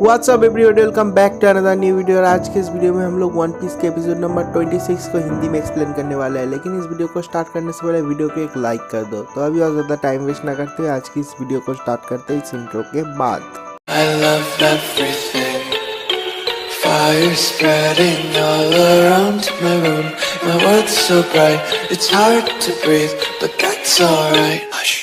WhatsApp everyone, welcome back to another new video. और आज के इस वीडियो में हम लोग वन पीस के एपिसोड नंबर 26 को हिंदी में एक्सप्लेन करने वाले हैं। लेकिन इस वीडियो को स्टार्ट करने से पहले वीडियो को एक लाइक कर दो। तो अभी और ज़्यादा टाइम वेस्ट ना करते हुए आज की इस वीडियो को स्टार्ट करते हैं इस इंट्रो के बाद। I love everything. Fire spreading all around my room. My world's so bright, it's hard to breathe, but that's alright. Hush.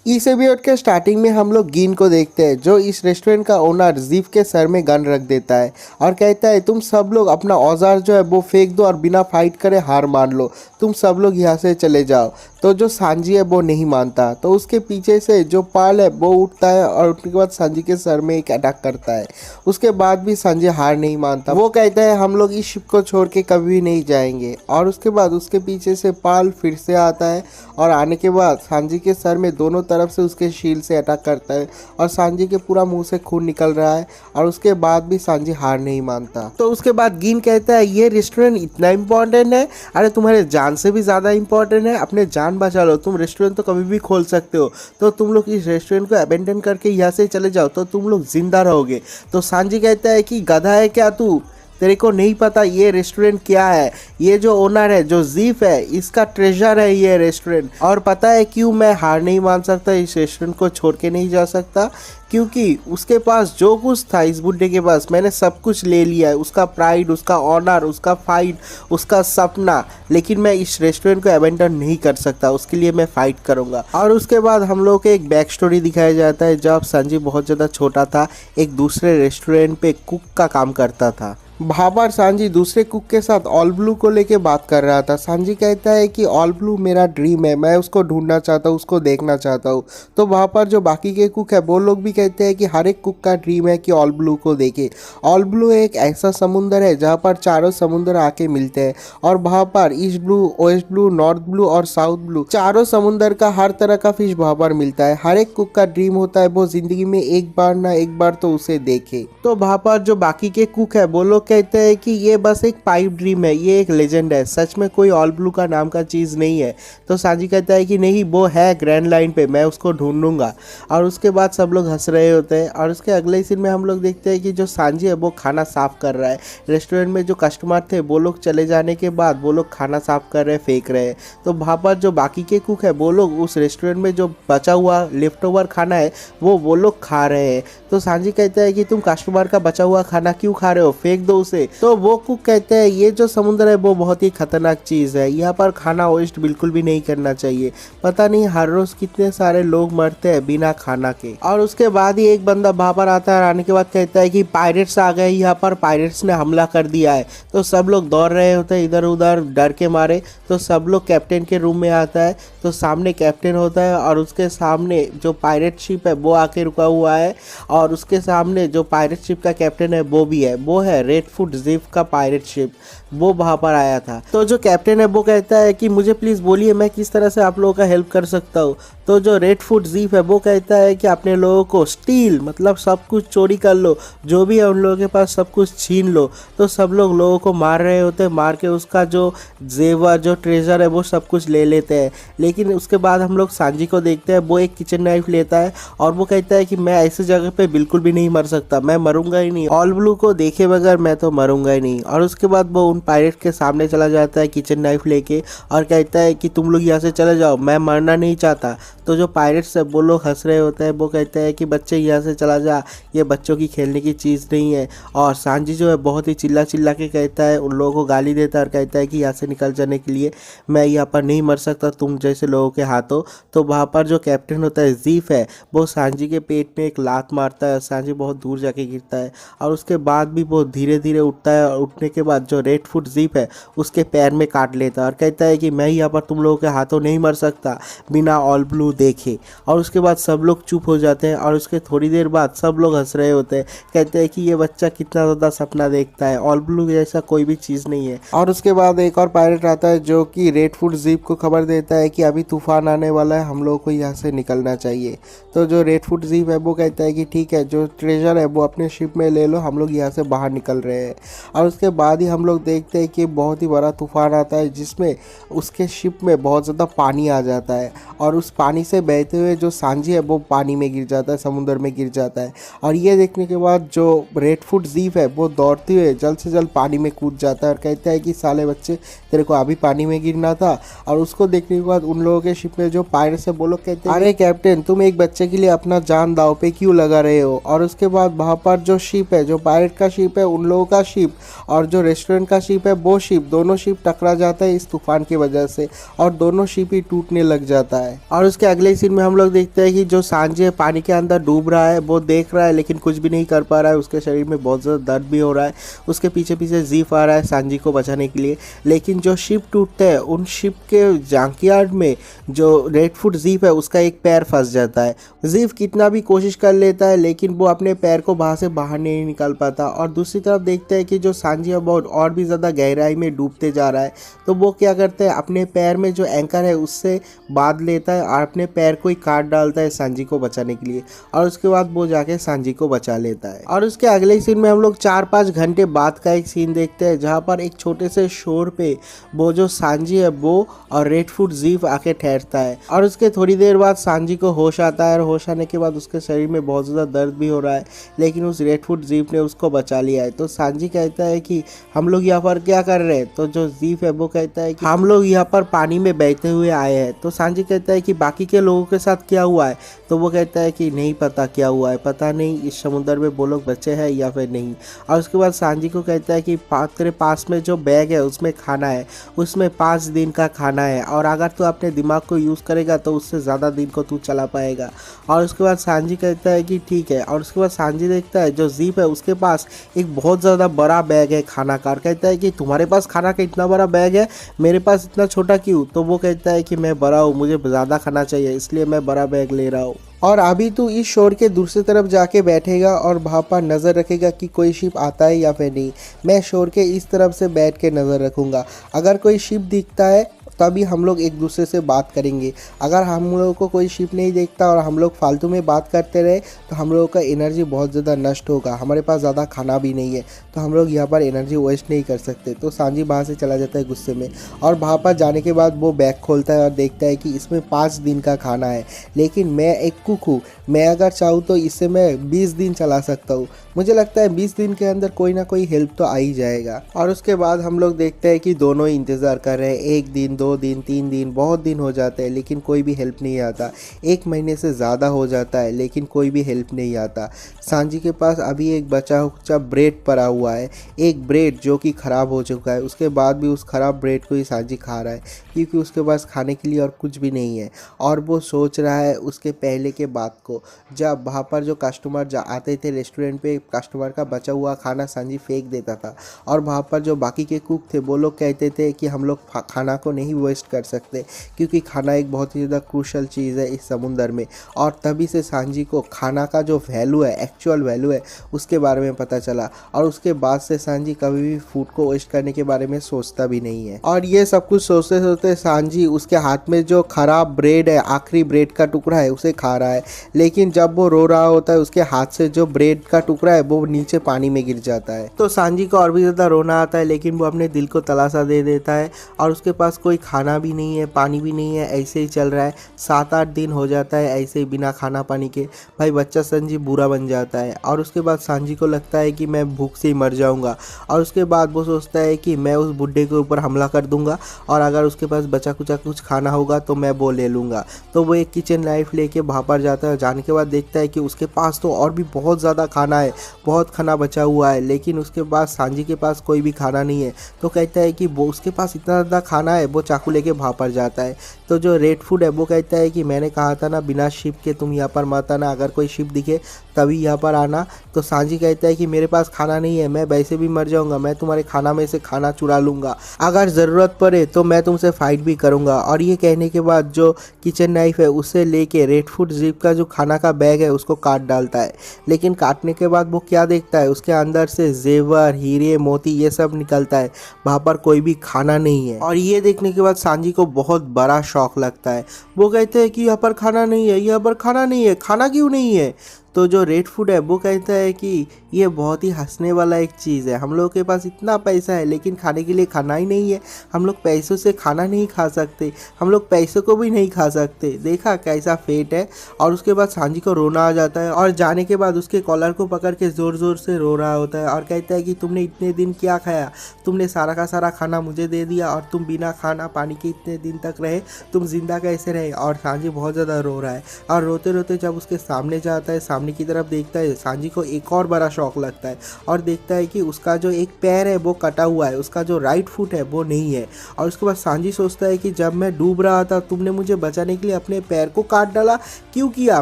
इस एपिसोड के स्टार्टिंग में हम लोग गिन को देखते हैं, जो इस रेस्टोरेंट का ओनर जीफ के सर में गन रख देता है और कहता है तुम सब लोग अपना औजार जो है वो फेंक दो और बिना फाइट करे हार मान लो, तुम सब लोग यहाँ से चले जाओ। तो जो सांजी है वो नहीं मानता, तो उसके पीछे से जो पाल है वो उठता है और उठने के बाद सांजी के सर में एक अटैक करता है। उसके बाद भी सांजी हार नहीं मानता, वो कहता है हम लोग इस शिप को छोड़ के कभी भी नहीं जाएंगे। और उसके बाद उसके पीछे से पाल फिर से आता है और आने के बाद सांजी के सर में दोनों तरफ से उसके शील्ड से अटैक करता है और सांजी के पूरा मुंह से खून निकल रहा है। और उसके बाद भी सांजी हार नहीं मानता। तो उसके बाद गिन कहता है ये रेस्टोरेंट इतना इम्पोर्टेंट है, अरे तुम्हारे जान से भी ज़्यादा इम्पोर्टेंट है, अपने जान बचा लो। तुम रेस्टोरेंट तो कभी भी खोल सकते हो, तो तुम लोग इस रेस्टोरेंट को अबेंडन करके यहाँ से चले जाओ तो तुम लोग जिंदा रहोगे। तो सांजी कहता है कि गधा है क्या तू, तेरे को नहीं पता ये रेस्टोरेंट क्या है। ये जो ओनर है, जो जीफ है, इसका ट्रेजर है ये रेस्टोरेंट। और पता है क्यों मैं हार नहीं मान सकता, इस रेस्टोरेंट को छोड़ के नहीं जा सकता? क्योंकि उसके पास जो कुछ था इस बुड्ढे के पास, मैंने सब कुछ ले लिया है, उसका प्राइड, उसका ऑनर, उसका फाइट, उसका सपना। लेकिन मैं इस रेस्टोरेंट को अबेंडन नहीं कर सकता, उसके लिए मैं फाइट करूंगा। और उसके बाद हम लोग को एक बैक स्टोरी दिखाया जाता है, जब संजय बहुत ज़्यादा छोटा था, एक दूसरे रेस्टोरेंट पे कुक का काम करता था। वहाँ पर सांजी दूसरे कुक के साथ ऑल ब्लू को लेके बात कर रहा था। सांजी कहता है कि ऑल ब्लू मेरा ड्रीम है, मैं उसको ढूंढना चाहता हूँ, उसको देखना चाहता हूँ। तो वहाँ पर जो बाकी के कुक है वो लोग भी कहते हैं कि हर एक कुक का ड्रीम है कि ऑल ब्लू को देखे। ऑल ब्लू एक ऐसा समुंदर है जहाँ पर चारों समुंदर आके मिलते हैं और वहाँ पर east blue, west blue, north blue और साउथ ब्लू, चारों समुंदर का हर तरह का फिश वहाँ पर मिलता है। हर एक कुक का ड्रीम होता है वो जिंदगी में एक बार ना एक बार तो उसे देखे। तो वहाँ पर जो बाकी के कुक है वो लोग कहते हैं कि ये बस एक पाइप ड्रीम है, ये एक लेजेंड है, सच में कोई ऑल ब्लू का नाम का चीज़ नहीं है। तो सांजी कहता है कि नहीं, वो है ग्रैंड लाइन पे, मैं उसको ढूंढूंगा। और उसके बाद सब लोग हंस रहे होते हैं। और उसके अगले सीन में हम लोग देखते हैं कि जो सांजी है वो खाना साफ कर रहा है। रेस्टोरेंट में जो कस्टमर थे वो लोग चले जाने के बाद वो लोग खाना साफ कर रहे हैं, फेंक रहे हैं। तो वहाँ पर जो बाकी के कुक है वो लोग उस रेस्टोरेंट में जो बचा हुआ लेफ्ट ओवर खाना है वो लोग खा रहे हैं। तो सांजी कहता है कि तुम कस्टमर का बचा हुआ खाना क्यों खा रहे हो, फेंक दो उसे। तो वो कुक कहते हैं ये जो समुद्र है वो बहुत ही खतरनाक चीज़ है, यहाँ पर खाना वेस्ट बिल्कुल भी नहीं करना चाहिए। पता नहीं हर रोज कितने सारे लोग मरते हैं बिना खाना के। और उसके बाद ही एक बंदा वहाँ पर आता है, आने के बाद कहता है कि पायरेट्स आ गए, यहाँ पर पायरेट्स ने हमला कर दिया है। तो सब लोग दौड़ रहे होते हैं इधर उधर डर के मारे। तो सब लोग कैप्टन के रूम में आता है, तो सामने कैप्टन होता है और उसके सामने जो पायरेट शिप है वो आके रुका हुआ है। और उसके सामने जो पायरेट शिप का कैप्टन है वो भी है, वो है रेडफुट जीफ का पायरेट शिप, वो वहाँ पर आया था। तो जो कैप्टन है वो कहता है कि मुझे प्लीज़ बोलिए मैं किस तरह से आप लोगों का हेल्प कर सकता हूँ। तो जो रेडफुट जीफ है वो कहता है कि अपने लोगों को स्टील, मतलब सब कुछ चोरी कर लो, जो भी है उन लोगों के पास सब कुछ छीन लो। तो सब लोग लोगों को मार रहे होते हैं, मार के उसका जो जेवर, जो ट्रेजर है वो सब कुछ ले लेते हैं। लेकिन उसके बाद हम लोग सांजी को देखते हैं, वो एक किचन नाइफ लेता है और वो कहता है कि मैं ऐसी जगह पे बिल्कुल भी नहीं मर सकता, मैं मरूंगा ही नहीं, ऑल ब्लू को देखे बगैर मैं तो मरूंगा ही नहीं। और उसके बाद वो उन पायरेट के सामने चला जाता है किचन नाइफ लेके और कहता है कि तुम लोग यहाँ से चले जाओ, मैं मरना नहीं चाहता। तो जो पायरेट्स है वो लोग हंस रहे होते हैं, वो कहते हैं कि बच्चे यहाँ से चला जा, ये बच्चों की खेलने की चीज़ नहीं है। और सांजी जो है बहुत ही चिल्ला चिल्ला के कहता है, उन लोगों को गाली देता है और कहता है कि यहाँ से निकल जाने के लिए, मैं यहाँ पर नहीं मर सकता तुम जैसे लोगों के हाथों। तो वहाँ पर जो कैप्टन होता है जीफ है, वो सांजी के पेट में एक लात मारता है, सांजी बहुत दूर जाके गिरता है। और उसके बाद भी वो धीरे धीरे उठता है और उठने के बाद जो रेडफुट जीफ है उसके पैर में काट लेता है और कहता है कि मैं यहाँ पर तुम लोगों के हाथों नहीं मर सकता बिना ऑल ब्लू देखे। और उसके बाद सब लोग चुप हो जाते हैं और उसके थोड़ी देर बाद सब लोग हंस रहे होते हैं, कहते हैं कि ये बच्चा कितना ज़्यादा सपना देखता है, ऑल ब्लू जैसा कोई भी चीज़ नहीं है। और उसके बाद एक और पायरेट आता है जो कि रेडफुट जीप को खबर देता है कि अभी तूफान आने वाला है, हम लोगों को यहाँ से निकलना चाहिए। तो जो रेडफुट जीप है वो कहता है कि ठीक है, जो ट्रेजर है वो अपने शिप में ले लो, हम लोग यहाँ से बाहर निकल रहे रहे हैं। और उसके बाद ही हम लोग देखते हैं कि बहुत ही बड़ा तूफान आता है जिसमें उसके शिप में बहुत ज़्यादा पानी आ जाता है और उस पानी से बहते हुए जो सांजी है वो पानी में गिर जाता है, समुद्र में गिर जाता है। और ये देखने के बाद जो रेडफुट ज़ीफ है वो दौड़ते हुए जल्द से जल्द पानी में कूद जाता है और कहता है कि साले बच्चे, तेरे को अभी पानी में गिरना था। और उसको देखने के बाद उन लोगों के शिप में जो पायरेट्स है वो लोग कहते हैं, अरे कैप्टन, तुम एक बच्चे के लिए अपना जान दाव पे क्यों लगा रहे हो। और उसके बाद वहाँ पर जो शिप है, जो पायरेट का शिप है, उन लोगों का शिप और जो रेस्टोरेंट का शिप है वो शिप, दोनों शिप टकरा जाता है इस तूफान की वजह से और दोनों शिप ही टूटने लग जाता है। और उसके अगले सीन में हम लोग देखते हैं कि जो सांजी है पानी के अंदर डूब रहा है, वो देख रहा है लेकिन कुछ भी नहीं कर पा रहा है। उसके शरीर में बहुत ज़्यादा दर्द भी हो रहा है। उसके पीछे पीछे ज़ीफ आ रहा है सांजी को बचाने के लिए, लेकिन जो शिप टूटते हैं उन शिप के जंकयार्ड में जो रेडफुट ज़ीफ है उसका एक पैर फंस जाता है। ज़ीफ कितना भी कोशिश कर लेता है लेकिन वो अपने पैर को वहाँ से बाहर नहीं निकाल पाता। और दूसरी तरफ देखते हैं कि जो सांजी है बहुत और भी ज़्यादा गहराई में डूबते जा रहा है, तो वो क्या करते हैं, अपने पैर में जो एंकर है उससे बांध लेता है और अपने पैर को ही काट डालता है सांजी को बचाने के लिए। और उसके बाद वो जाके सांजी को बचा लेता है। और उसके अगले सीन में हम लोग 4-5 घंटे बाद का एक सीन देखते हैं जहाँ पर एक छोटे से शोर पे वो जो सांजी है वो और रेडफुट ज़ीफ आके ठहरता है। और उसके थोड़ी देर बाद सांजी को होश आता है और होश आने के बाद उसके शरीर में बहुत ज़्यादा दर्द भी हो रहा है, लेकिन उस रेडफुट ज़ीफ ने उसको बचा लिया है। तो सांजी कहता है कि हम लोग यहाँ पर क्या कर रहे हैं। तो जो ज़ीफ है वो कहता है कि हम लोग यहाँ पर पानी में बहते हुए आए हैं। तो सांजी कहता है कि बाकी के लोगों के साथ क्या हुआ है। तो वो कहता है कि नहीं पता क्या हुआ है, पता नहीं इस समुद्र में वो लोग बचे हैं या फिर नहीं। और उसके बाद सांजी को कहता है कि तेरे पास में जो बैग है उसमें खाना है, उसमें 5 दिन का खाना है और अगर तू अपने दिमाग को यूज़ करेगा तो उससे ज़्यादा दिन को तू चला पाएगा। और उसके बाद सांजी कहता है कि ठीक है। और उसके बाद सांजी देखता है जो ज़ीफ है उसके पास एक बहुत ज़्यादा बड़ा बैग है खाना का, और कहता है कि तुम्हारे पास खाना का इतना बड़ा बैग है, मेरे पास इतना छोटा क्यों। तो वो कहता है कि मैं बड़ा हूँ, मुझे ज़्यादा खाना चाहिए इसलिए मैं बड़ा बैग ले रहा हूँ। और अभी तू इस शोर के दूसरी तरफ जाके बैठेगा और वहाँ पर नज़र रखेगा कि कोई शिप आता है या फिर नहीं। मैं शोर के इस तरफ से बैठ के नज़र रखूँगा, अगर कोई शिप दिखता है तभी हम लोग एक दूसरे से बात करेंगे। अगर हम लोगों को कोई शिप नहीं देखता और हम लोग फालतू में बात करते रहे तो हम लोगों का एनर्जी बहुत ज़्यादा नष्ट होगा। हमारे पास ज़्यादा खाना भी नहीं है तो हम लोग यहाँ पर एनर्जी वेस्ट नहीं कर सकते। तो सांजी वहाँ से चला जाता है गुस्से में, और वहाँ पर जाने के बाद वो बैग खोलता है और देखता है कि इसमें 5 दिन का खाना है, लेकिन मैं एक कुक हूँ, मैं अगर चाहूँ तो इससे मैं 20 दिन चला सकता हूँ। मुझे लगता है 20 दिन के अंदर कोई ना कोई हेल्प तो आ ही जाएगा। और उसके बाद हम लोग देखते हैं कि दोनों ही इंतज़ार कर रहे हैं, 1 दिन 2 दिन 3 दिन, बहुत दिन हो जाते हैं लेकिन कोई भी हेल्प नहीं आता। 1 महीने से ज़्यादा हो जाता है लेकिन कोई भी हेल्प नहीं आता। सांजी के पास अभी एक बचा खुचा ब्रेड पड़ा हुआ है, एक ब्रेड जो कि ख़राब हो चुका है। उसके बाद भी उस ख़राब ब्रेड को ही सांजी खा रहा है क्योंकि उसके पास खाने के लिए और कुछ भी नहीं है। और वो सोच रहा है उसके पहले के बात को, जब वहाँ पर जो कस्टमर आते थे रेस्टोरेंट पे, कस्टमर का बचा हुआ खाना सांजी फेंक देता था और वहाँ पर जो बाकी के कुक थे वो लोग कहते थे कि हम लोग खाना को नहीं वेस्ट कर सकते क्योंकि खाना एक बहुत ही ज़्यादा क्रूशल चीज़ है इस समुंदर में। और तभी से सांजी को खाना का जो वैल्यू है, एक्चुअल वैल्यू है, उसके बारे में पता चला। और उसके बाद से सांजी कभी भी फूड को वेस्ट करने के बारे में सोचता भी नहीं है। और ये सब कुछ सोचते सोचते सांजी उसके हाथ में जो खराब ब्रेड है, आखिरी ब्रेड का टुकड़ा है, उसे खा रहा है। लेकिन जब वो रो रहा होता है उसके हाथ से जो ब्रेड का टुकड़ा है वो नीचे पानी में गिर जाता है। तो सांजी को और भी ज़्यादा रोना आता है लेकिन वो अपने दिल को तलाशा दे देता है। और उसके पास कोई खाना भी नहीं है, पानी भी नहीं है, ऐसे ही चल रहा है। 7-8 दिन हो जाता है ऐसे ही बिना खाना पानी के। भाई बच्चा सांजी बुरा बन जाता है। और उसके बाद सांजी को लगता है कि मैं भूख से ही मर जाऊंगा। और उसके बाद वो सोचता है कि मैं उस बुड्ढे के ऊपर हमला कर दूंगा और अगर उसके पास बचा कुचा कुछ खाना होगा तो मैं वो ले लूँगा। तो वो एक किचन नाइफ लेके वहाँ पर जाता है। जाने के बाद देखता है कि उसके पास तो और भी बहुत ज़्यादा खाना है, बहुत खाना बचा हुआ है, लेकिन उसके बाद सांजी के पास कोई भी खाना नहीं है। तो कहता है कि वो उसके पास इतना ज़्यादा खाना है, वो चाकू लेके वहाँ पर जाता है। तो जो रेडफुट है वो कहता है कि मैंने कहा था ना बिना शिप के तुम यहाँ पर मत आना, अगर कोई शिप दिखे तभी यहाँ पर आना। तो सांजी कहता है कि मेरे पास खाना नहीं है, मैं वैसे भी मर जाऊँगा, मैं तुम्हारे खाना में से खाना चुरा लूँगा, अगर ज़रूरत पड़े तो मैं तुमसे फाइट भी करूँगा। और ये कहने के बाद जो किचन नाइफ है उसे लेके रेडफुट ज़ीफ का जो खाना का बैग है उसको काट डालता है। लेकिन काटने के बाद वो क्या देखता है, उसके अंदर से जेवर, हीरे, मोती ये सब निकलता है, वहाँ पर कोई भी खाना नहीं है। और ये देखने के बाद सांजी को बहुत बड़ा शौक लगता है। वो कहते हैं कि यहाँ पर खाना नहीं है, यहाँ पर खाना नहीं है, खाना क्यों नहीं है। तो तो जो रेड फूड है वो कहता है कि ये बहुत ही हंसने वाला एक चीज़ है, हम लोगों के पास इतना पैसा है लेकिन खाने के लिए खाना ही नहीं है, हम लोग पैसों से खाना नहीं खा सकते, हम लोग पैसों को भी नहीं खा सकते, देखा कैसा फेट है। और उसके बाद सांजी को रोना आ जाता है और जाने के बाद उसके कॉलर को पकड़ के ज़ोर ज़ोर से रो रहा होता है और कहता है कि तुमने इतने दिन क्या खाया, तुमने सारा का सारा खाना मुझे दे दिया और तुम बिना खाना पानी के इतने दिन तक रहे, तुम जिंदा कैसे रहे। और सांजी बहुत ज़्यादा रो रहा है और रोते रोते जब उसके सामने जाता है, सामने की तरफ देखता है, सांजी को एक और बड़ा शौक लगता है और देखता है कि उसका जो एक पैर है वो कटा हुआ है, उसका जो राइट फुट है वो नहीं है। और उसके बाद सांजी सोचता है कि जब मैं डूब रहा था तुमने मुझे बचाने के लिए अपने पैर को काट डाला, क्यों किया,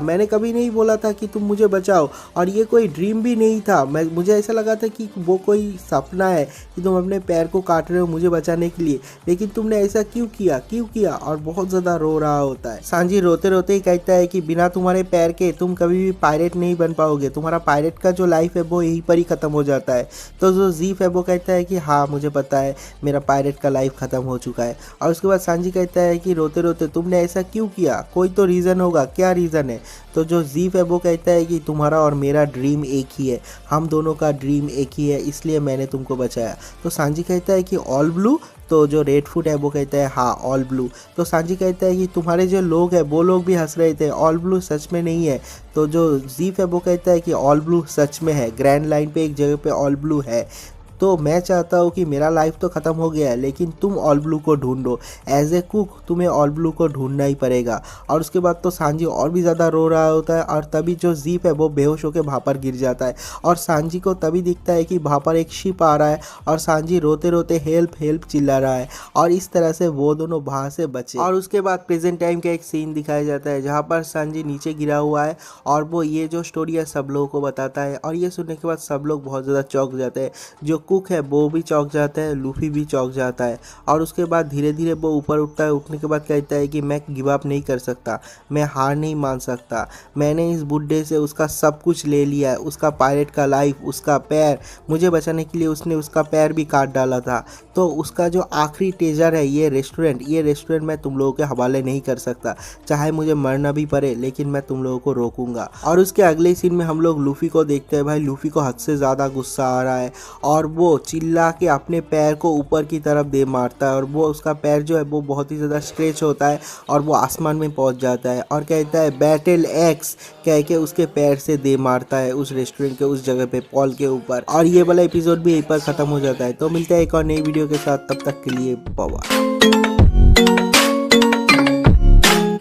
मैंने कभी नहीं बोला था कि तुम मुझे बचाओ और ये कोई ड्रीम भी नहीं था, मुझे ऐसा लगा था कि वो कोई सपना है कि तुम अपने पैर को काट रहे हो मुझे बचाने के लिए, लेकिन तुमने ऐसा क्यों किया। और बहुत ज़्यादा रो रहा होता है। सांजी रोते रोते ही कहता है कि बिना तुम्हारे पैर के तुम कभी भी पायरेट नहीं बन पाओगे, तुम्हारा पायरेट का जो लाइफ है वो यहीं पर ही ख़त्म हो जाता है। तो जो ज़ीफ है वो कहता है कि हाँ मुझे पता है मेरा पायरेट का लाइफ ख़त्म हो चुका है। और उसके बाद सांजी कहता है कि रोते रोते तुमने ऐसा क्यों किया, कोई तो रीज़न होगा, क्या रीज़न है। तो जो ज़ीफ है वो कहता है कि तुम्हारा और मेरा ड्रीम एक ही है, हम दोनों का ड्रीम एक ही है, इसलिए मैंने तुमको बचाया। तो सांजी कहता है कि ऑल ब्लू। तो जो रेड फूट है वो कहता है हाँ ऑल ब्लू। तो सांजी कहता है कि तुम्हारे जो लोग हैं वो लोग भी हंस रहे थे, ऑल ब्लू सच में नहीं है। तो जो ज़ीफ है वो कहता है कि ऑल ब्लू सच में है, ग्रैंड लाइन पे एक जगह पे ऑल ब्लू है। तो मैं चाहता हूँ कि मेरा लाइफ तो ख़त्म हो गया है लेकिन तुम ऑल ब्लू को ढूंढो, एज ए कुक तुम्हें ऑल ब्लू को ढूंढना ही पड़ेगा। और उसके बाद तो सांजी और भी ज़्यादा रो रहा होता है और तभी जो ज़ीफ है वो बेहोश होकर वहाँ पर गिर जाता है और सांजी को तभी दिखता है कि वहाँ पर एक शिप आ रहा है और सांजी रोते रोते हेल्प हेल्प चिल्ला रहा है और इस तरह से वो दोनों वहाँ से बचे। और उसके बाद प्रेजेंट टाइम का एक सीन दिखाया जाता है जहाँ पर सांजी नीचे गिरा हुआ है और वो ये जो स्टोरी है सब लोगों को बताता है और ये सुनने के बाद सब लोग बहुत ज़्यादा चौंक जाते हैं। जो कुक है वो भी चौंक जाता है, लूफी भी चौंक जाता है और उसके बाद धीरे धीरे वो ऊपर उठता है। उठने के बाद कहता है कि मैं गिव अप नहीं कर सकता, मैं हार नहीं मान सकता, मैंने इस बुड्ढे से उसका सब कुछ ले लिया है, उसका पायलट का लाइफ, उसका पैर, मुझे बचाने के लिए उसने उसका पैर भी काट डाला था। तो उसका जो आखिरी ट्रेजर है ये रेस्टोरेंट मैं तुम लोगों के हवाले नहीं कर सकता, चाहे मुझे मरना भी पड़े लेकिन मैं तुम लोगों को रोकूंगा। और उसके अगले सीन में हम लोग लूफी को देखते हैं। भाई लूफी को हद से ज़्यादा गुस्सा आ रहा है और वो चिल्ला के अपने पैर को ऊपर की तरफ दे मारता है और वो उसका पैर जो है वो बहुत ही ज़्यादा स्ट्रेच होता है और वो आसमान में पहुंच जाता है और कहता है बैटल एक्स कह के उसके पैर से दे मारता है उस रेस्टोरेंट के उस जगह पे पॉल के ऊपर। और ये वाला एपिसोड भी यहीं पर ख़त्म हो जाता है। तो मिलते हैं एक और नई वीडियो के साथ, तब तक के लिए बाय।